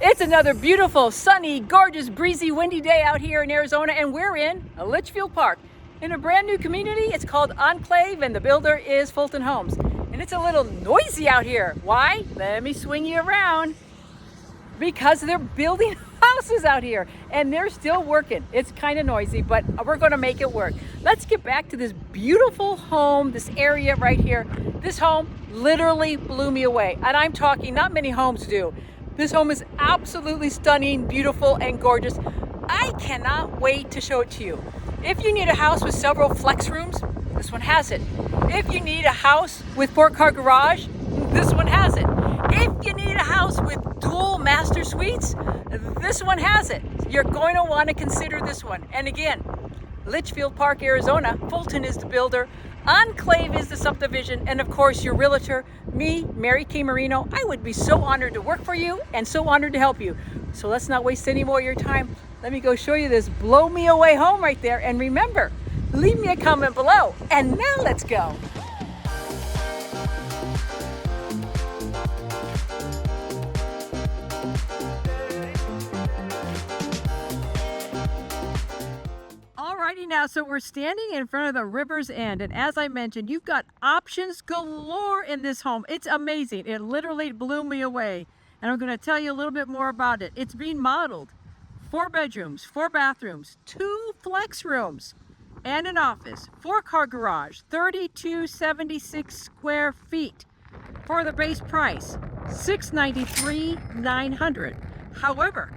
It's another beautiful, sunny, gorgeous, breezy, windy day out here in Arizona, and we're in Litchfield Park in a brand new community. It's called Enclave, and the builder is Fulton Homes. And it's a little noisy out here. Why? Let me swing you around. Because they're building houses out here, and they're still working. It's kind of noisy, but we're going to make it work. Let's get back to this beautiful home, this area right here. This home literally blew me away, and I'm talking not many homes do. This home is absolutely stunning, beautiful, and gorgeous. I cannot wait to show it to you. If you need a house with several flex rooms, this one has it. If you need a house with 4-car garage, this one has it. If you need a house with dual master suites, this one has it. You're going to want to consider this one. And again, Litchfield Park, Arizona, Fulton is the builder, Enclave is the subdivision, and of course your realtor, me, Mary K. Marino. I would be so honored to work for you and so honored to help you. So let's not waste any more of your time. Let me go show you this blow me away home right there. And remember, leave me a comment below. And now let's go. Alrighty now, so we're standing in front of the river's end, and as I mentioned, you've got options galore in this home. It's amazing. It literally blew me away, and I'm going to tell you a little bit more about it. It's being modeled 4 bedrooms, 4 bathrooms, 2 flex rooms, and an office, 4-car garage, 3,276 square feet for the base price, $693,900. However,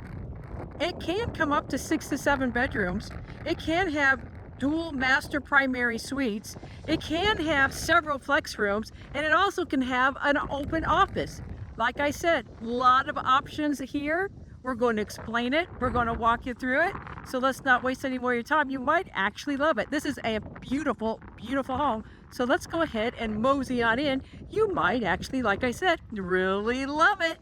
it can come up to 6 to 7 bedrooms. It can have dual master primary suites. It can have several flex rooms, and it also can have an open office. Like I said, a lot of options here. We're going to explain it. We're going to walk you through it. So let's not waste any more of your time. You might actually love it. This is a beautiful, beautiful home. So let's go ahead and mosey on in. You might actually, like I said, really love it.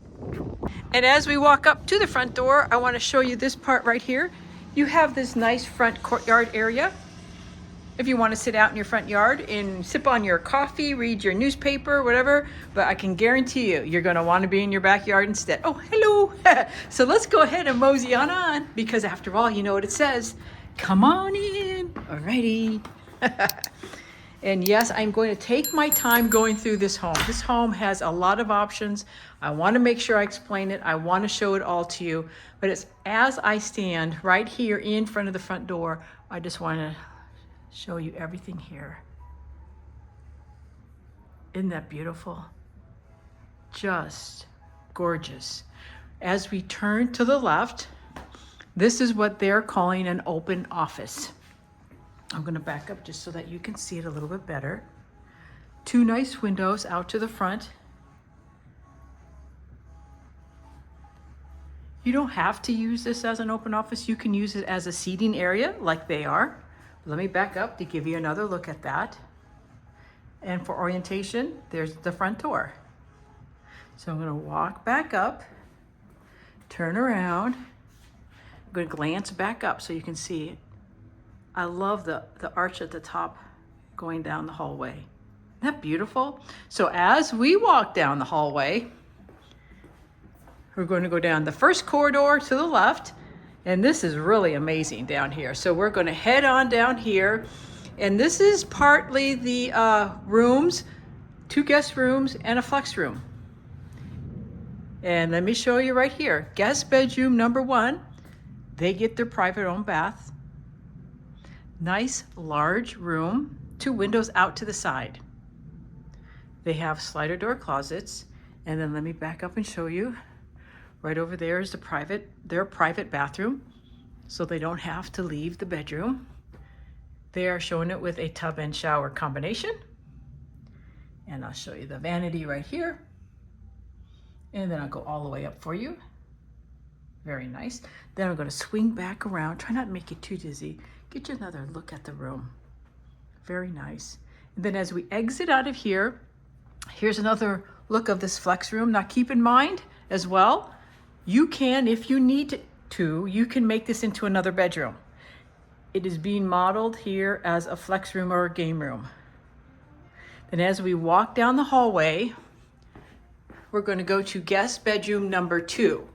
And as we walk up to the front door, I want to show you this part right here. You have this nice front courtyard area. If you want to sit out in your front yard and sip on your coffee, read your newspaper, whatever, but I can guarantee you, you're going to want to be in your backyard instead. Oh, hello. So let's go ahead and mosey on, because after all, you know what it says. Come on in. Alrighty. And yes, I'm going to take my time going through this home. This home has a lot of options. I want to make sure I explain it. I want to show it all to you. But it's as I stand right here in front of the front door, I just want to show you everything here. Isn't that beautiful? Just gorgeous. As we turn to the left, this is what they're calling an open office. I'm going to back up just so that you can see it a little bit better. 2 nice windows out to the front. You don't have to use this as an open office. You can use it as a seating area like they are. Let me back up to give you another look at that. And for orientation, there's the front door. So I'm going to walk back up, turn around. I'm going to glance back up so you can see it. I love the arch at the top going down the hallway. Isn't that beautiful? So as we walk down the hallway, we're going to go down the first corridor to the left, and this is really amazing down here. So we're going to head on down here, and this is partly the rooms, 2 guest rooms and a flex room. And let me show you right here. Guest bedroom number 1, they get their private own bath. Nice large room, 2 windows out to the side. They have slider door closets, and then let me back up and show you. Right over there is their private bathroom, so they don't have to leave the bedroom. They are showing it with a tub and shower combination. And I'll show you the vanity right here. And then I'll go all the way up for you. Very nice. Then I'm going to swing back around. Try not to make you too dizzy. Get you another look at the room. Very nice. And then as we exit out of here, here's another look of this flex room. Now keep in mind as well, you can, if you need to, you can make this into another bedroom. It is being modeled here as a flex room or a game room. Then as we walk down the hallway, we're going to go to guest bedroom number 2.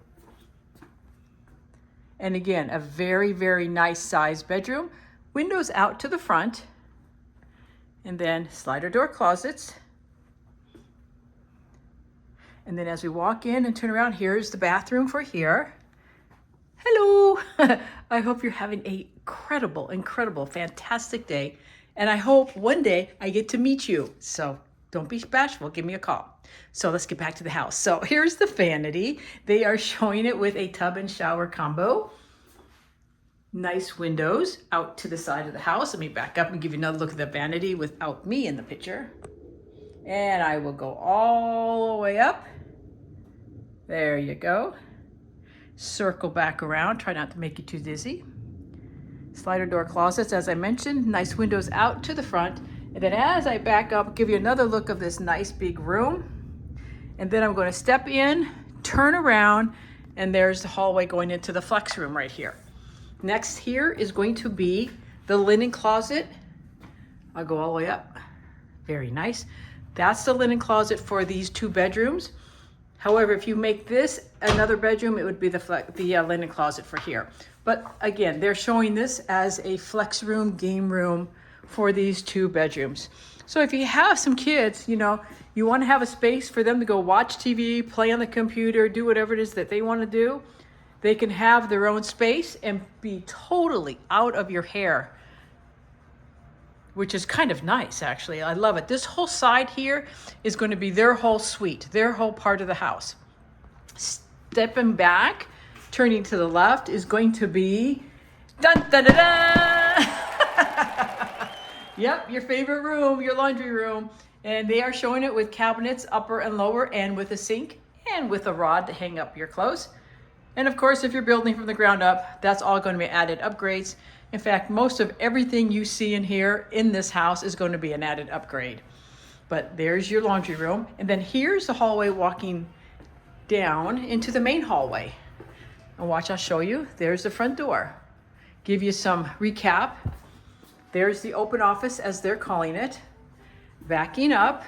And again, a very, very nice sized bedroom. Windows out to the front. And then slider door closets. And then as we walk in and turn around, here's the bathroom for here. Hello. I hope you're having an incredible, fantastic day. And I hope one day I get to meet you. So don't be bashful, give me a call. So let's get back to the house. So here's the vanity. They are showing it with a tub and shower combo. Nice windows out to the side of the house. Let me back up and give you another look at the vanity without me in the picture. And I will go all the way up. There you go. Circle back around. Try not to make you too dizzy. Slider door closets, as I mentioned. Nice windows out to the front. And then as I back up, give you another look of this nice big room. And then I'm going to step in, turn around, and there's the hallway going into the flex room right here. Next here is going to be the linen closet. I'll go all the way up. Very nice. That's the linen closet for these 2 bedrooms. However, if you make this another bedroom, it would be the linen closet for here. But again, they're showing this as a flex room, game room for these 2 bedrooms. So if you have some kids, you know, you want to have a space for them to go watch TV, play on the computer, do whatever it is that they want to do, they can have their own space and be totally out of your hair, which is kind of nice, actually. I love it. This whole side here is going to be their whole suite, their whole part of the house. Stepping back, turning to the left is going to be, dun, dun, dun, dun. Yep, your favorite room, your laundry room. And they are showing it with cabinets, upper and lower, and with a sink, and with a rod to hang up your clothes. And of course, if you're building from the ground up, that's all going to be added upgrades. In fact, most of everything you see in here in this house is going to be an added upgrade. But there's your laundry room. And then here's the hallway walking down into the main hallway. And watch, I'll show you. There's the front door. Give you some recap. There's the open office, as they're calling it. Backing up.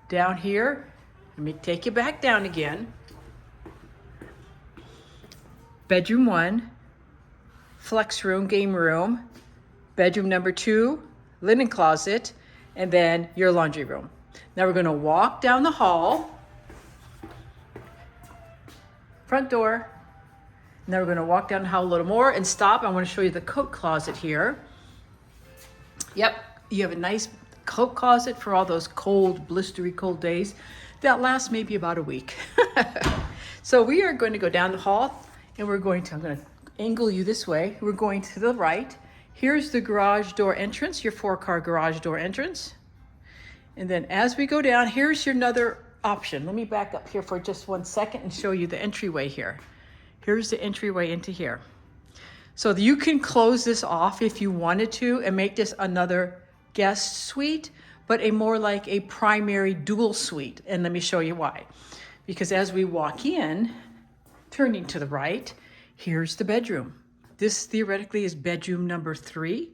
Down here. Let me take you back down again. Bedroom 1. Flex room, game room. Bedroom number 2. Linen closet. And then your laundry room. Now we're going to walk down the hall. Front door. Now we're going to walk down the hall a little more and stop. I want to show you the coat closet here. Yep, you have a nice coat closet for all those cold, blistery cold days that last maybe about a week. So we are going to go down the hall and I'm going to angle you this way. We're going to the right. Here's the garage door entrance, your 4-car garage door entrance. And then as we go down, here's your another option. Let me back up here for just 1 second and show you the entryway here. Here's the entryway into here. So you can close this off if you wanted to and make this another guest suite, but a more like a primary dual suite. And let me show you why. Because as we walk in, turning to the right, here's the bedroom. This theoretically is bedroom number 3.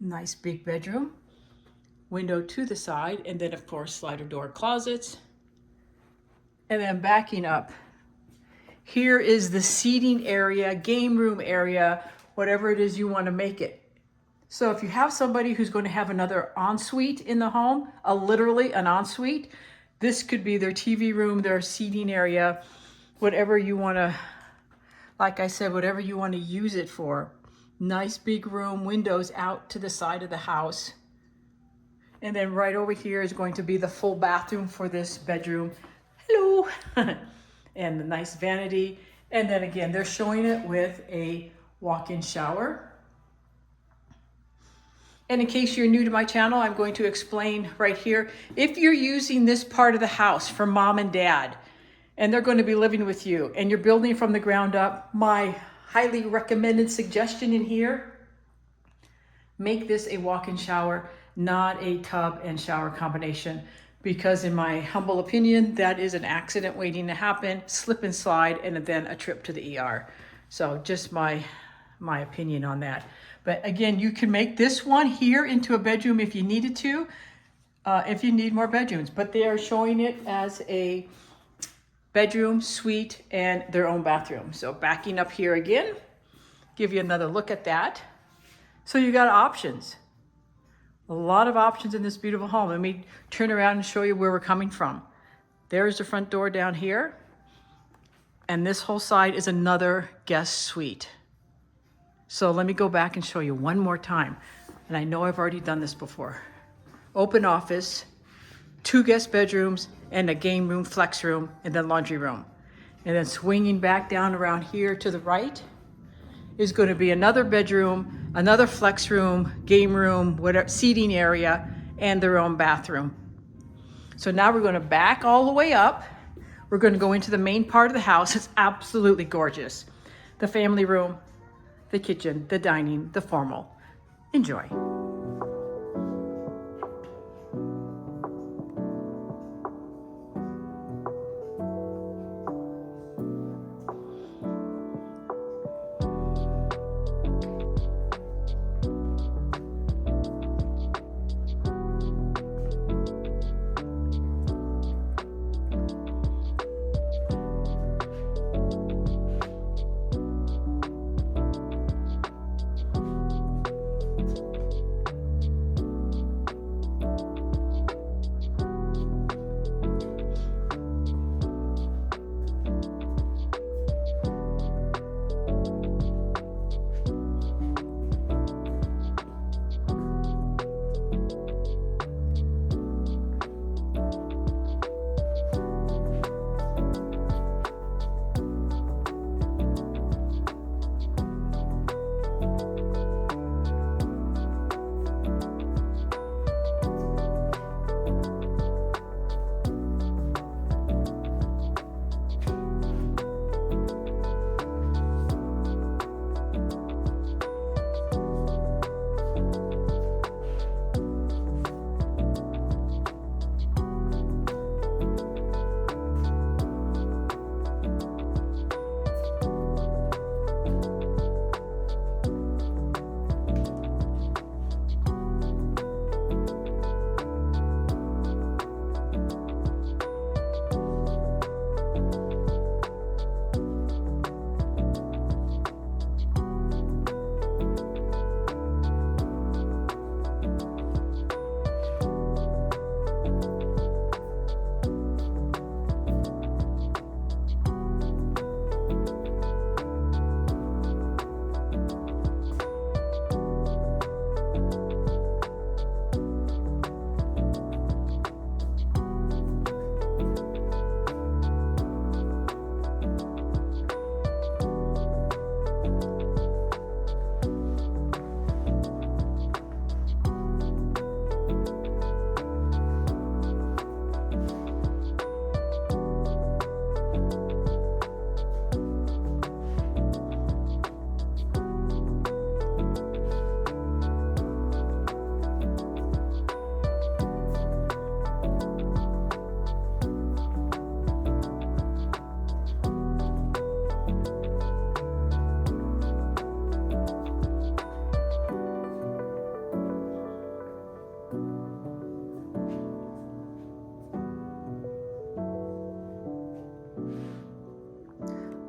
Nice big bedroom. Window to the side, and then of course slider door closets. And then backing up, here is the seating area, game room area, whatever it is you want to make it. So if you have somebody who's going to have another ensuite in the home, literally an ensuite, this could be their TV room, their seating area, whatever you want to, like I said, whatever you want to use it for. Nice big room, windows out to the side of the house. And then right over here is going to be the full bathroom for this bedroom. Hello. And the nice vanity. And then again, they're showing it with a walk-in shower. And in case you're new to my channel, I'm going to explain right here. If you're using this part of the house for mom and dad, and they're going to be living with you, and you're building from the ground up, my highly recommended suggestion in here, make this a walk-in shower, not a tub and shower combination, because in my humble opinion, that is an accident waiting to happen, slip and slide, and then a trip to the ER. So just my opinion on that. But again, you can make this one here into a bedroom if you needed to, if you need more bedrooms. But they are showing it as a bedroom, suite, and their own bathroom. So backing up here again, give you another look at that. So you got options. A lot of options in this beautiful home. Let me turn around and show you where we're coming from. There's the front door down here. And this whole side is another guest suite. So let me go back and show you one more time. And I know I've already done this before. Open office, 2 guest bedrooms, and a game room, flex room, and then laundry room. And then swinging back down around here to the right is going to be another bedroom, another flex room, game room, whatever, seating area, and their own bathroom. So now we're going to back all the way up. We're going to go into the main part of the house. It's absolutely gorgeous. The family room, the kitchen, the dining, the formal. Enjoy.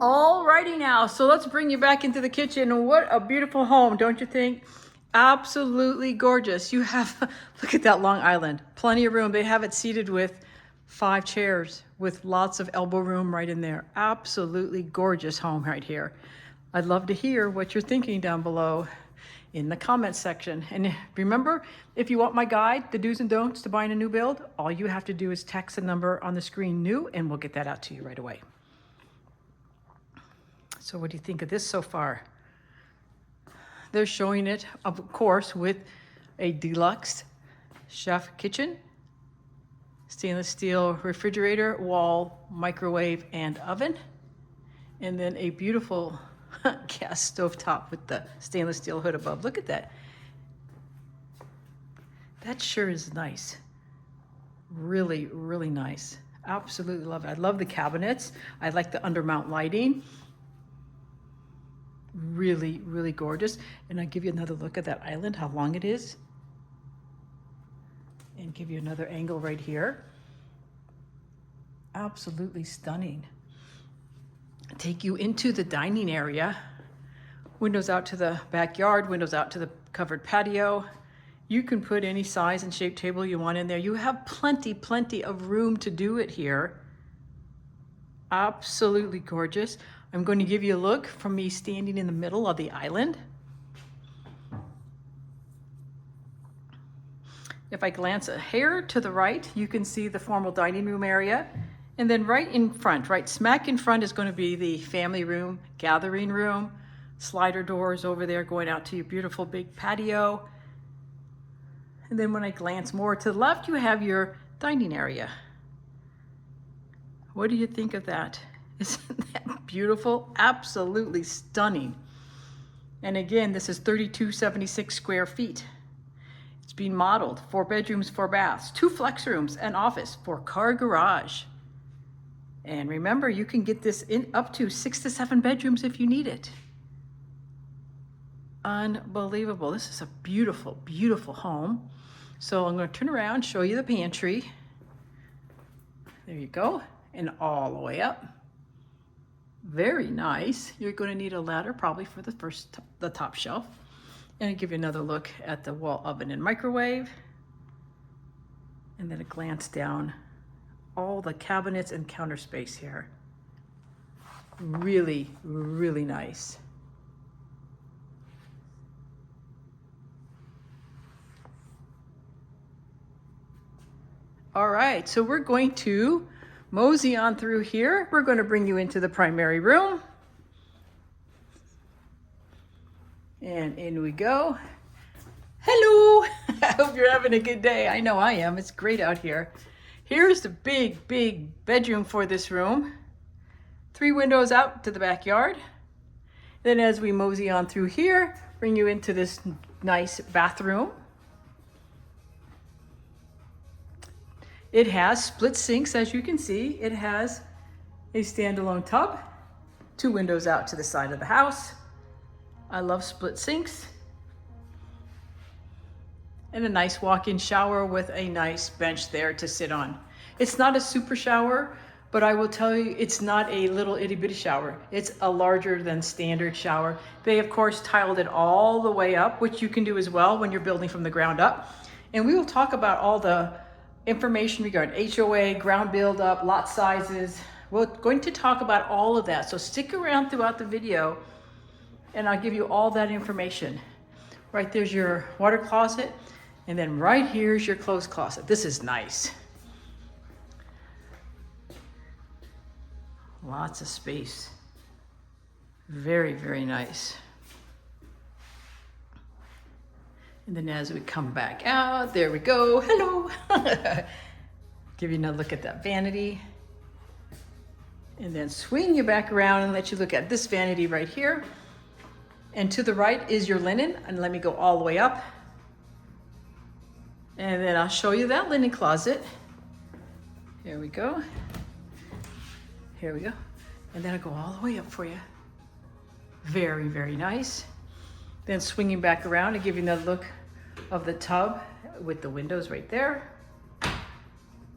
Alrighty now, so let's bring you back into the kitchen. What a beautiful home, don't you think? Absolutely gorgeous. You have, look at that long island, plenty of room. They have it seated with 5 chairs with lots of elbow room right in there. Absolutely gorgeous home right here. I'd love to hear what you're thinking down below in the comments section. And remember, if you want my guide, the do's and don'ts to buying a new build, all you have to do is text the number on the screen new, and we'll get that out to you right away. So what do you think of this so far? They're showing it, of course, with a deluxe chef kitchen, stainless steel refrigerator, wall, microwave, and oven, and then a beautiful gas stovetop with the stainless steel hood above. Look at that. That sure is nice. Really, really nice. Absolutely love it. I love the cabinets. I like the undermount lighting. Really, really gorgeous. And I'll give you another look at that island, how long it is. And give you another angle right here. Absolutely stunning. Take you into the dining area. Windows out to the backyard, windows out to the covered patio. You can put any size and shape table you want in there. You have plenty of room to do it here. Absolutely gorgeous. I'm going to give you a look from me standing in the middle of the island. If I glance a hair to the right, you can see the formal dining room area. And then right in front, right smack in front is going to be the family room, gathering room, slider doors over there going out to your beautiful big patio. And then when I glance more to the left, you have your dining area. What do you think of that? Isn't that beautiful? Absolutely stunning. And again, this is 3276 square feet. It's being modeled 4 bedrooms, 4 baths, 2 flex rooms, an office, 4-car garage. And remember, you can get this in up to 6 to 7 bedrooms if you need it. Unbelievable. This is a beautiful, beautiful home. So I'm going to turn around, show you the pantry. There you go. And all the way up. Very nice. You're going to need a ladder probably for the top shelf. And I'll give you another look at the wall oven and microwave. And then a glance down all the cabinets and counter space here. Really, really nice. All right, so we're going to mosey on through here. We're going to bring you into the primary room. And in we go. Hello! I hope you're having a good day. I know I am. It's great out here. Here's the big, big bedroom for this room. 3 windows out to the backyard. Then as we mosey on through here, bring you into this nice bathroom. It has split sinks, as you can see. It has a standalone tub, 2 windows out to the side of the house. I love split sinks. And a nice walk-in shower with a nice bench there to sit on. It's not a super shower, but I will tell you, it's not a little itty bitty shower. It's a larger than standard shower. They of course tiled it all the way up, which you can do as well when you're building from the ground up. And we will talk about all the information regarding HOA, ground build up, lot sizes. We're going to talk about all of that. So stick around throughout the video and I'll give you all that information. Right there's your water closet. And then right here's your clothes closet. This is nice. Lots of space. Very, very nice. And then as we come back out, there we go. Hello. Give you another look at that vanity. And then swing you back around and let you look at this vanity right here. And to the right is your linen. And let me go all the way up. And then I'll show you that linen closet. Here we go. Here we go. And then I'll go all the way up for you. Very, very nice. Then swinging back around and giving you another look of the tub with the windows right there.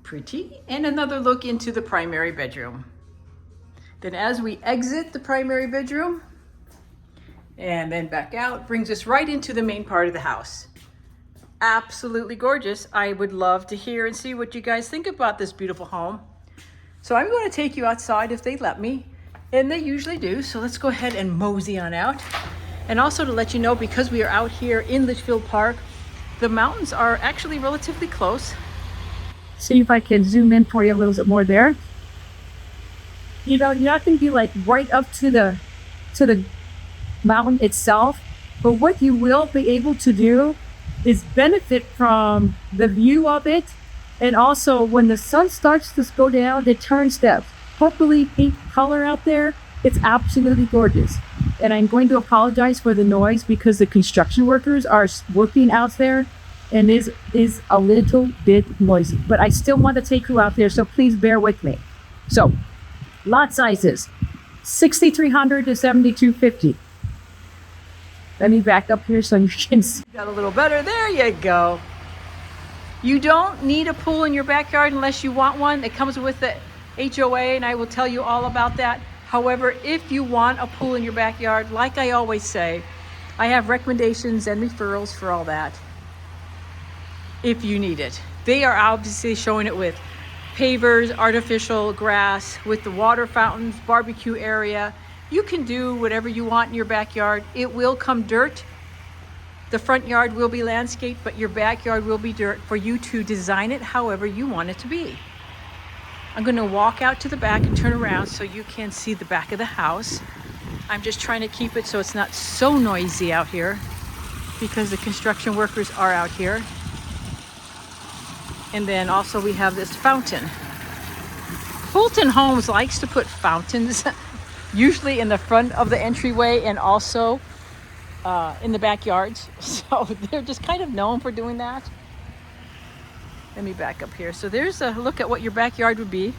Pretty. And another look into the primary bedroom. Then as we exit the primary bedroom and then back out, brings us right into the main part of the house. Absolutely gorgeous. I would love to hear and see what you guys think about this beautiful home. So I'm going to take you outside if they let me, and they usually do. So let's go ahead and mosey on out. And also to let you know, because we are out here in Litchfield Park, the mountains are actually relatively close. See if I can zoom in for you a little bit more there. You know, you're not going to be like right up to the mountain itself, but what you will be able to do is benefit from the view of it. And also when the sun starts to go down, it turns that purpley pink color out there. It's absolutely gorgeous. And I'm going to apologize for the noise because the construction workers are working out there and is a little bit noisy, but I still want to take you out there. So please bear with me. So lot sizes, 6,300 to 7,250. Let me back up here so you can see that a little better. There you go. You don't need a pool in your backyard unless you want one. It comes with it HOA, and I will tell you all about that. However, if you want a pool in your backyard, like I always say, I have recommendations and referrals for all that if you need it. They are obviously showing it with pavers, artificial grass, with the water fountains, barbecue area. You can do whatever you want in your backyard. It will come dirt. The front yard will be landscaped, but your backyard will be dirt for you to design it however you want it to be. I'm going to walk out to the back and turn around so you can see the back of the house. I'm just trying to keep it so it's not so noisy out here because the construction workers are out here. And then also we have this fountain. Fulton Homes likes to put fountains usually in the front of the entryway and also in the backyards. So they're just kind of known for doing that. Let me back up here. So there's a look at what your backyard would be.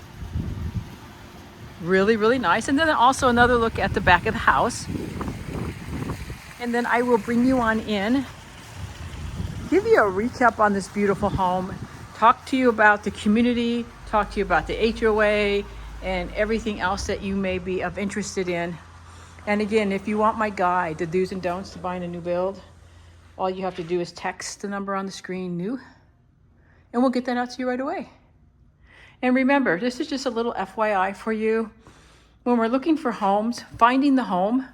Really, really nice. And then also another look at the back of the house. And then I will bring you on in, give you a recap on this beautiful home, talk to you about the community, talk to you about the HOA and everything else that you may be of interested in. And again, if you want my guide, the do's and don'ts to buying a new build, all you have to do is text the number on the screen, new, and we'll get that out to you right away. And remember, this is just a little FYI for you. When we're looking for homes, finding the home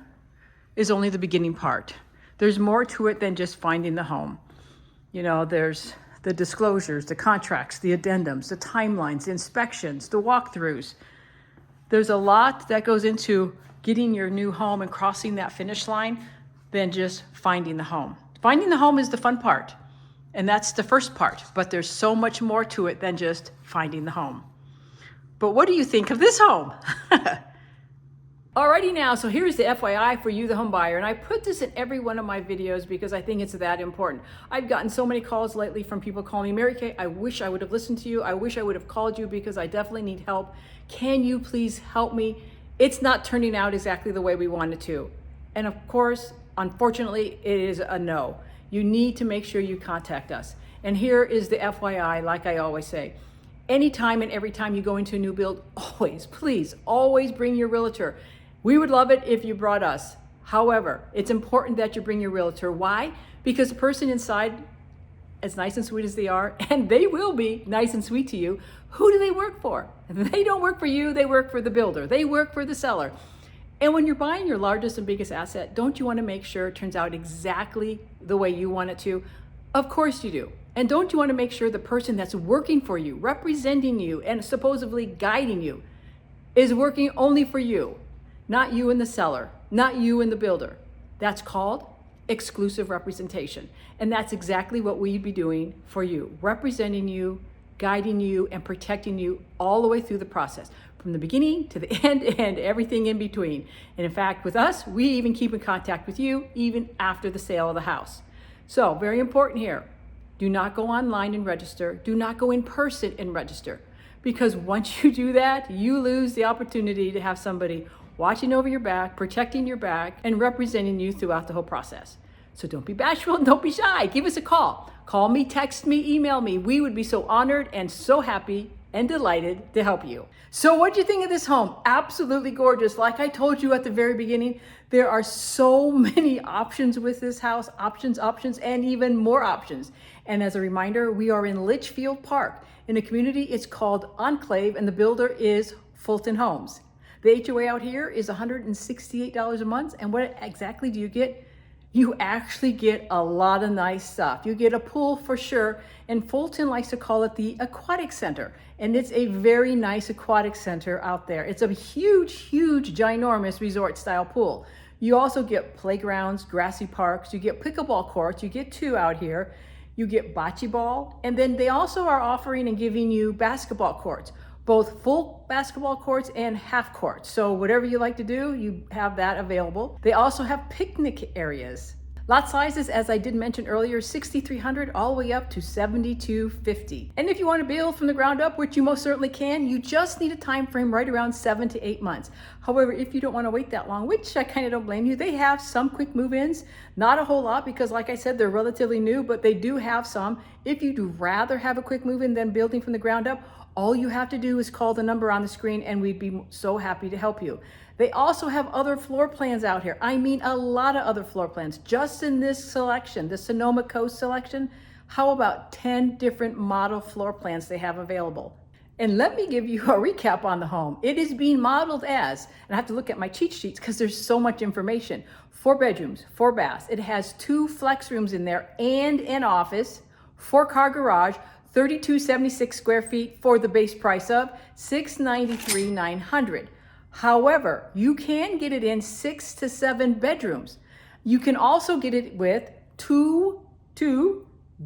is only the beginning part. There's more to it than just finding the home. You know, there's the disclosures, the contracts, the addendums, the timelines, the inspections, the walkthroughs. There's a lot that goes into getting your new home and crossing that finish line than just finding the home. Finding the home is the fun part, and that's the first part, but there's so much more to it than just finding the home. But what do you think of this home? Alrighty now, so here's the FYI for you, the home buyer, and I put this in every one of my videos because I think it's that important. I've gotten so many calls lately from people calling me, Mary Kay, I wish I would have listened to you. I wish I would have called you because I definitely need help. Can you please help me? It's not turning out exactly the way we want it to. And of course, unfortunately, it is a no. You need to make sure you contact us. And here is the FYI, like I always say. Anytime and every time you go into a new build, always, please, always bring your realtor. We would love it if you brought us. However, it's important that you bring your realtor. Why? Because the person inside, as nice and sweet as they are, and they will be nice and sweet to you, who do they work for? They don't work for you, they work for the builder. They work for the seller. And when you're buying your largest and biggest asset, don't you want to make sure it turns out exactly the way you want it to? Of course you do. And don't you want to make sure the person that's working for you, representing you, and supposedly guiding you is working only for you? Not you and the seller, not you and the builder. That's called exclusive representation. And that's exactly what we'd be doing for you, representing you, guiding you, and protecting you all the way through the process, from the beginning to the end and everything in between. And in fact, with us, we even keep in contact with you even after the sale of the house. So very important here, do not go online and register. Do not go in person and register. Because once you do that, you lose the opportunity to have somebody watching over your back, protecting your back, and representing you throughout the whole process. So don't be bashful, don't be shy. Give us a call. Call me, text me, email me. We would be so honored and so happy and delighted to help you. So what'd you think of this home? Absolutely gorgeous. Like I told you at the very beginning, there are so many options with this house, options, and even more options. And as a reminder, we are in Litchfield Park. In a community, it's called Enclave, and the builder is Fulton Homes. The HOA out here is $168 a month. And what exactly do you get? You actually get a lot of nice stuff. You get a pool for sure. And Fulton likes to call it the aquatic center. And it's a very nice aquatic center out there. It's a huge, huge, ginormous resort style pool. You also get playgrounds, grassy parks. You get pickleball courts. You get 2 out here. You get bocce ball. And then they also are offering and giving you basketball courts, both full basketball courts and half courts. So whatever you like to do, you have that available. They also have picnic areas. Lot sizes, as I did mention earlier, 6,300 all the way up to 7,250. And if you want to build from the ground up, which you most certainly can, you just need a time frame right around 7 to 8 months. However, if you don't want to wait that long, which I kind of don't blame you, they have some quick move-ins, not a whole lot because like I said, they're relatively new, but they do have some. If you do rather have a quick move-in than building from the ground up, All you have to do is call the number on the screen and we'd be so happy to help you. They also have other floor plans out here. I mean, a lot of other floor plans. Just in this selection, the Sonoma Coast selection, how about 10 different model floor plans they have available? And let me give you a recap on the home. It is being modeled as, and I have to look at my cheat sheets because there's so much information. 4 bedrooms, 4 baths. It has 2 flex rooms in there and an office, 4-car garage, 3276 square feet for the base price of $693,900. However, you can get it in 6 to 7 bedrooms. You can also get it with two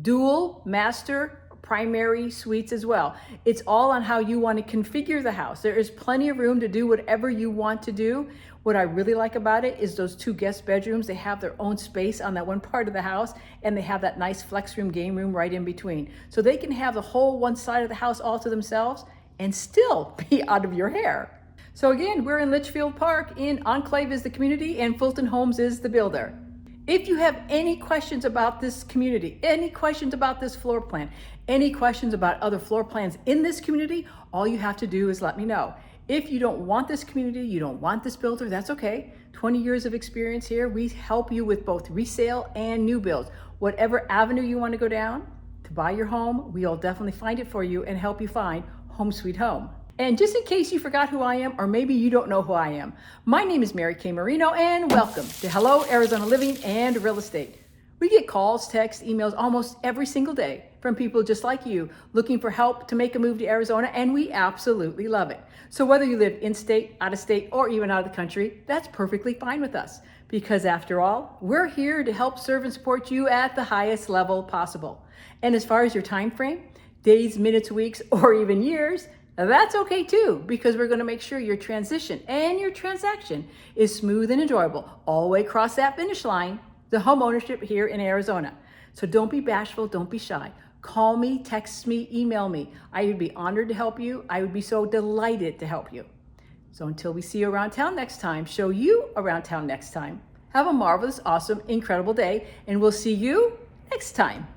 dual master primary suites as well. It's all on how you want to configure the house. There is plenty of room to do whatever you want to do. What I really like about it is those 2 guest bedrooms. They have their own space on that one part of the house, and they have that nice flex room, game room right in between. So they can have the whole one side of the house all to themselves and still be out of your hair. So again, we're in Litchfield Park. Enclave is the community and Fulton Homes is the builder. If you have any questions about this community, any questions about this floor plan, any questions about other floor plans in this community, all you have to do is let me know. If you don't want this community, you don't want this builder, that's okay. 20 years of experience here. We help you with both resale and new builds. Whatever avenue you want to go down to buy your home, we'll definitely find it for you and help you find home sweet home. And just in case you forgot who I am, or maybe you don't know who I am, my name is Mary Kay Marino, and welcome to Hello Arizona Living and Real Estate. We get calls, texts, emails almost every single day from people just like you looking for help to make a move to Arizona, and we absolutely love it. So whether you live in state, out of state, or even out of the country, that's perfectly fine with us. Because after all, we're here to help serve and support you at the highest level possible. And as far as your time frame, days, minutes, weeks, or even years, that's okay too, because we're going to make sure your transition and your transaction is smooth and enjoyable all the way across that finish line, the home ownership here in Arizona. So don't be bashful, don't be shy. Call me, text me, email me. I would be honored to help you. I would be so delighted to help you. So until we see you around town next time, show you around town next time. Have a marvelous, awesome, incredible day, and we'll see you next time.